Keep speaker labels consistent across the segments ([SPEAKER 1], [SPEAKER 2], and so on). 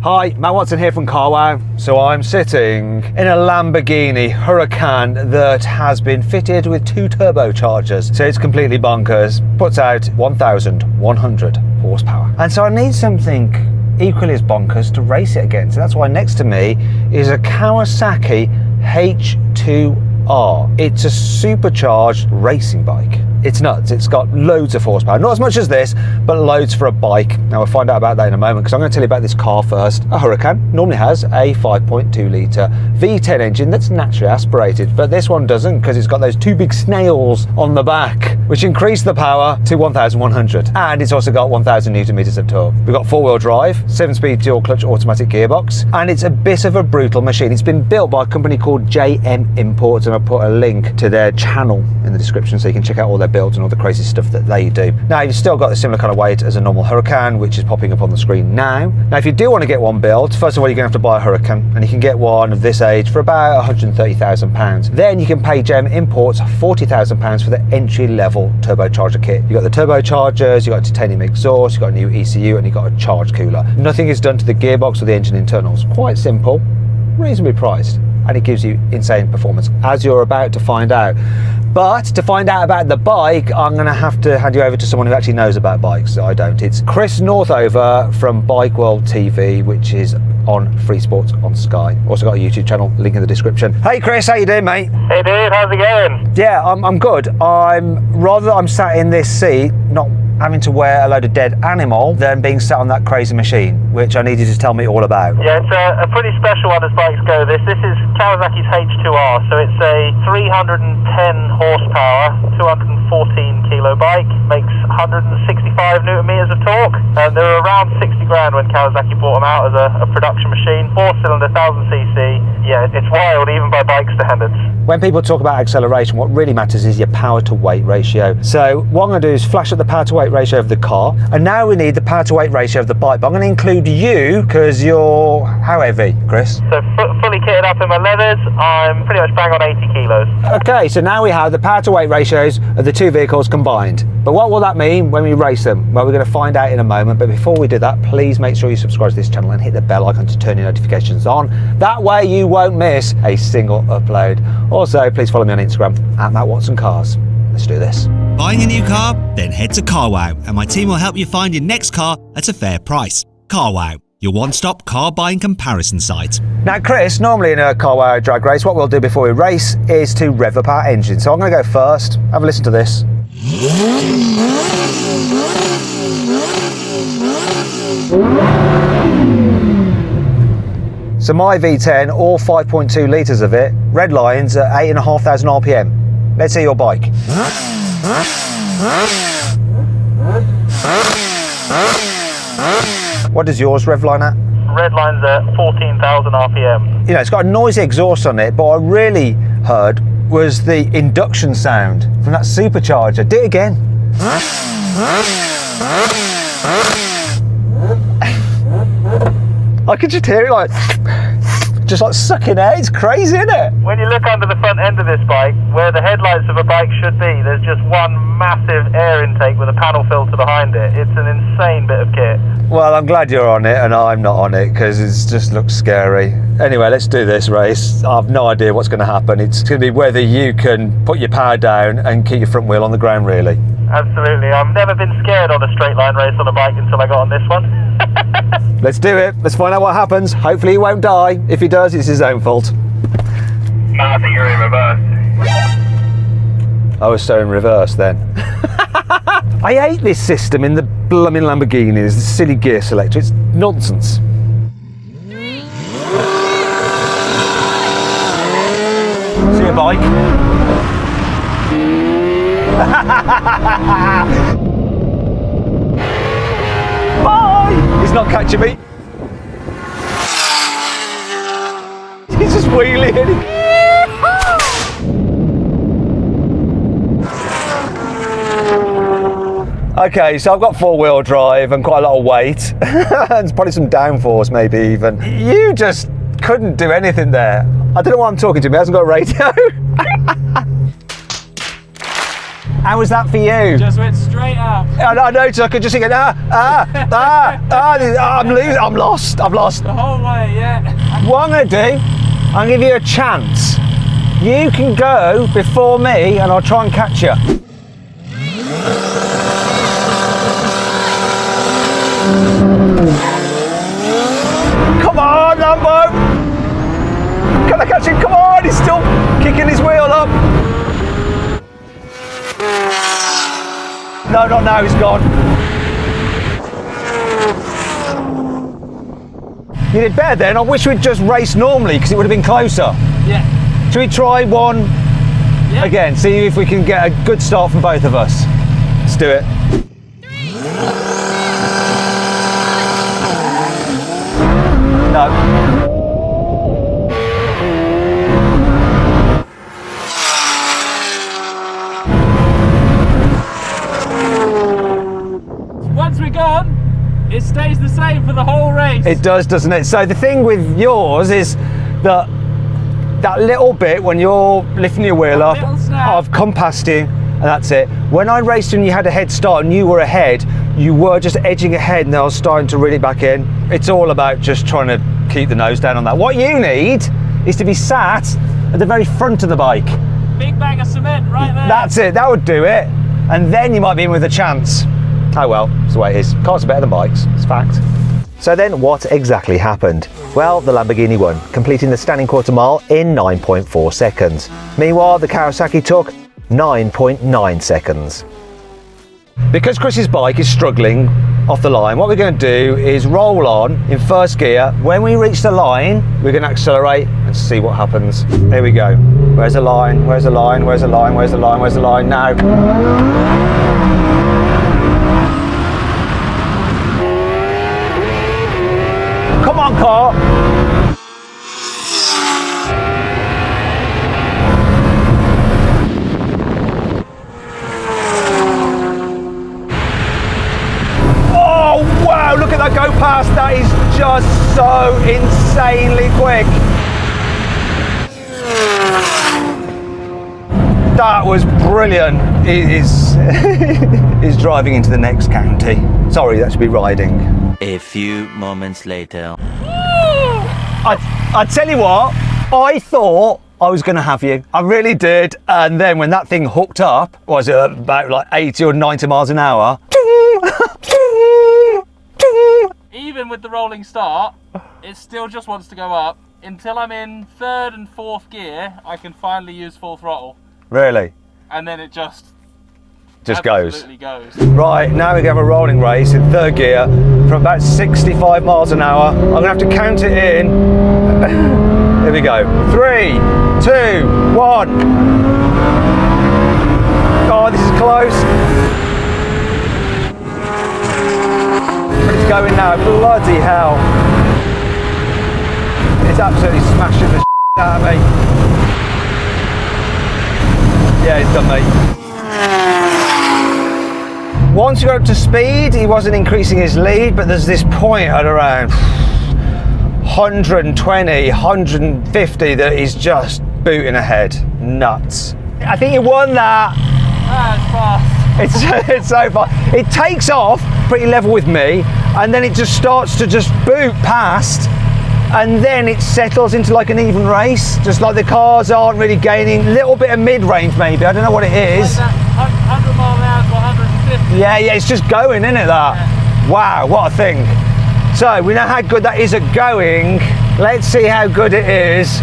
[SPEAKER 1] Hi, Matt Watson here from Carwow. So I'm sitting in a Lamborghini Huracan that has been fitted with 2 turbochargers. So it's completely bonkers, puts out 1,100 horsepower. And so I need something equally as bonkers to race it against. So that's why next to me is a Kawasaki H2R. It's a supercharged racing bike. It's nuts. It's got loads of horsepower. Not as much as this, but loads for a bike. Now we'll find out about that in a moment because I'm going to tell you about this car first. A Huracan normally has a 5.2 litre V10 engine that's naturally aspirated, but this one doesn't because it's got those 2 big snails on the back, which increase the power to 1,100. And it's also got 1,000 Newton meters of torque. We've got 4-wheel drive, 7-speed dual clutch automatic gearbox, and it's a bit of a brutal machine. It's been built by a company called JM Imports, and I'll put a link to their channel in the description so you can check out all their builds and all the crazy stuff that they do. Now you've still got the similar kind of weight as a normal Huracan, which is popping up on the screen now. Now if you do want to get one built, first of all you're going to have to buy a Huracan, and you can get one of this age for about £130,000. Then you can pay JM Imports £40,000 for the entry level turbocharger kit. You've got the turbochargers, you've got titanium exhaust, you've got a new ECU, and you've got a charge cooler. Nothing is done to the gearbox or the engine internals. Quite simple, reasonably priced, and it gives you insane performance, as you're about to find out. But to find out about the bike, I'm going to have to hand you over to someone who actually knows about bikes. I don't. It's Chris Northover from Bike World TV, which is on Free Sports on Sky. Also got a YouTube channel, link in the description. Hey Chris, how you doing, mate?
[SPEAKER 2] Hey dude, how's it going?
[SPEAKER 1] Yeah, I'm good. I'm sat in this seat, not having to wear a load of dead animal, than being sat on that crazy machine, which I need you to tell me all about.
[SPEAKER 2] Yeah, it's a pretty special one as bikes go. This is Kawasaki's H2R, so it's a 310 horsepower, 214 kilo bike, makes 165 Newton meters of torque. They were around 60 grand when Kawasaki brought them out as a production machine. 4-cylinder, 1000cc. Yeah, it's wild even by bike standards.
[SPEAKER 1] When people talk about acceleration, what really matters is your power to weight ratio. So what I'm going to do is flash up the power to weight ratio of the car, and now we need the power to weight ratio of the bike. But I'm going to include you because you're how heavy, Chris?
[SPEAKER 2] So fully kitted up in my leathers, I'm pretty much bang on 80 kilos.
[SPEAKER 1] Okay, so now we have the power to weight ratios of the 2 vehicles combined. But what will that mean when we race them? Well, we're going to find out in a moment, but before we do that, please make sure you subscribe to this channel and hit the bell icon to turn your notifications on. That way you won't miss a single upload. Also, please follow me on Instagram at Matt Watson Cars. Let's do this.
[SPEAKER 3] Buying a new car? Then head to Carwow and my team will help you find your next car at a fair price. Carwow, your one-stop car buying comparison site.
[SPEAKER 1] Now Chris, normally in a Carwow drag race, what we'll do before we race is to rev up our engine. So I'm going to go first. Have a listen to this. So my V10, all 5.2 litres of it, red lines at 8,500 RPM. Let's see your bike. What does yours rev line at?
[SPEAKER 2] Red line's at 14,000 RPM.
[SPEAKER 1] You know, it's got a noisy exhaust on it, but what I really heard was the induction sound from that supercharger. Do it again. I could just hear it like, just like sucking air. It's crazy, isn't it?
[SPEAKER 2] When you look under the front end of this bike, where the headlights of a bike should be, there's just one massive air intake with a panel filter behind it. It's an insane bit of kit.
[SPEAKER 1] Well, I'm glad you're on it and I'm not on it because it just looks scary. Anyway, let's do this race. I have no idea what's going to happen. It's going to be whether you can put your power down and keep your front wheel on the ground, really.
[SPEAKER 2] Absolutely. I've never been scared on a straight line race on a bike until I got on this one.
[SPEAKER 1] Let's do it. Let's find out what happens. Hopefully he won't die. If he does, it's his own fault.
[SPEAKER 2] No, I think you're in reverse.
[SPEAKER 1] I was so in reverse then. I hate this system in the blooming Lamborghinis, the silly gear selector. It's nonsense. See a bike? Bye! He's not catching me. He's just wheeling. Okay, so I've got 4-wheel drive and quite a lot of weight. And probably some downforce maybe even. You just couldn't do anything there. I don't know why I'm talking to him, he hasn't got a radio. How was that for you?
[SPEAKER 4] Just went straight up.
[SPEAKER 1] I know, I could just think, I'm losing, I'm lost.
[SPEAKER 4] The whole way, yeah.
[SPEAKER 1] What I'm going to do, I'm going to give you a chance. You can go before me and I'll try and catch you. Come on, Lambo! Can I catch him? Come on, he's still kicking his wheel up. No, not now, he's gone. You did better then. I wish we'd just raced normally because it would have been closer.
[SPEAKER 4] Yeah.
[SPEAKER 1] Should we try one again? See if we can get a good start from both of us. Let's do it. No.
[SPEAKER 4] Once we're gone, it stays the same for the whole race.
[SPEAKER 1] It does, doesn't it? So the thing with yours is that little bit when you're lifting your wheel up, I've come past you and that's it. When I raced and you had a head start and you were ahead, you were just edging ahead and I was starting to reel it back in. It's all about just trying to keep the nose down on that. What you need is to be sat at the very front of the bike.
[SPEAKER 4] Big bag of cement right there.
[SPEAKER 1] That's it, that would do it. And then you might be in with a chance. Oh well, that's the way it is. Cars are better than bikes, it's fact. So then what exactly happened? Well, the Lamborghini won, completing the standing quarter mile in 9.4 seconds. Meanwhile, the Kawasaki took 9.9 seconds. Because Chris's bike is struggling off the line, what we're going to do is roll on in first gear. When we reach the line, we're going to accelerate and see what happens. There we go. Where's the line? Where's the line? Where's the line? Where's the line? Where's the line? Now. Come on, car. Oh, wow, look at that go past. That is just so insanely quick. That was brilliant. It is driving into the next county. Sorry, that should be riding.
[SPEAKER 5] A few moments later.
[SPEAKER 1] I tell you what, I thought I was going to have you. I really did. And then when that thing hooked up, was it about like 80 or 90 miles an hour?
[SPEAKER 4] Even with the rolling start, it still just wants to go up. Until I'm in third and fourth gear, I can finally use full throttle.
[SPEAKER 1] Really?
[SPEAKER 4] And then it just
[SPEAKER 1] goes.
[SPEAKER 4] absolutely goes.
[SPEAKER 1] Right, now we're going to have a rolling race in third gear from about 65 miles an hour. I'm going to have to count it in. Here we go. 3, 2, 1. Oh, this is close. It's going now. Bloody hell. It's absolutely smashing the out of me. Yeah, it's done, mate. Once you got up to speed, he wasn't increasing his lead, but there's this point at around 120, 150 that he's just booting ahead. Nuts. I think you won that.
[SPEAKER 4] That's fast.
[SPEAKER 1] It's so fast. It takes off pretty level with me, and then it just starts to just boot past, and then it settles into like an even race, just like the cars aren't really gaining. A little bit of mid-range maybe, I don't know what it is.
[SPEAKER 4] Like that 100 mile an hour to 150.
[SPEAKER 1] Yeah, it's just going, isn't it, that? Yeah. Wow, what a thing. So, we know how good that is at going. Let's see how good it is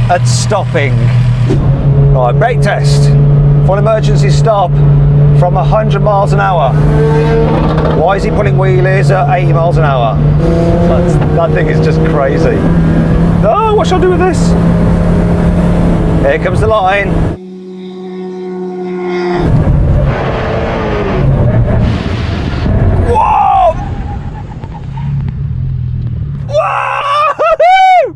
[SPEAKER 1] at stopping. Right, brake test. Full emergency stop from 100 miles an hour. Why is he putting wheelies at 80 miles an hour? That thing is just crazy. Oh, what shall I do with this? Here comes the line. Whoa! Whoa!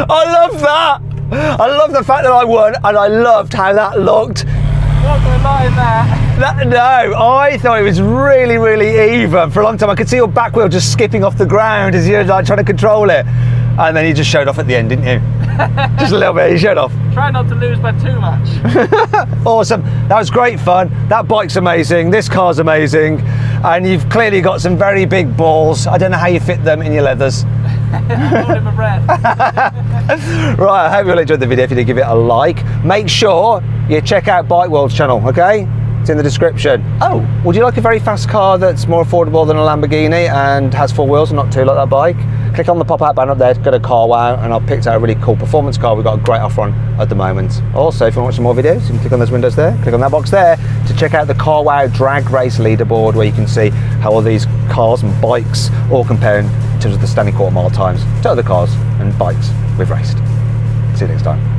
[SPEAKER 1] I love that. I love the fact that I won, and I loved how that looked.
[SPEAKER 4] Not gonna lie in that.
[SPEAKER 1] No, I thought it was really, really even. For a long time, I could see your back wheel just skipping off the ground as you're like trying to control it. And then you just showed off at the end, didn't you? Just a little bit, you showed off.
[SPEAKER 4] Try not to lose by too much.
[SPEAKER 1] Awesome, that was great fun. That bike's amazing, this car's amazing, and you've clearly got some very big balls. I don't know how you fit them in your leathers.
[SPEAKER 4] Holding my breath.
[SPEAKER 1] Right, I hope you all enjoyed the video. If you did, give it a like. Make sure you check out Bike World's channel, okay? It's in the description. Oh, would you like a very fast car that's more affordable than a Lamborghini and has 4 wheels and not 2 like that bike? Click on the pop-out banner up there, go to Carwow, and I've picked out a really cool performance car we've got a great offer on at the moment. Also, if you want to watch some more videos, you can click on those windows there, click on that box there to check out the Carwow drag race leaderboard, where you can see how all these cars and bikes all compare in terms of the standing quarter mile times to other cars and bikes we've raced. See you next time.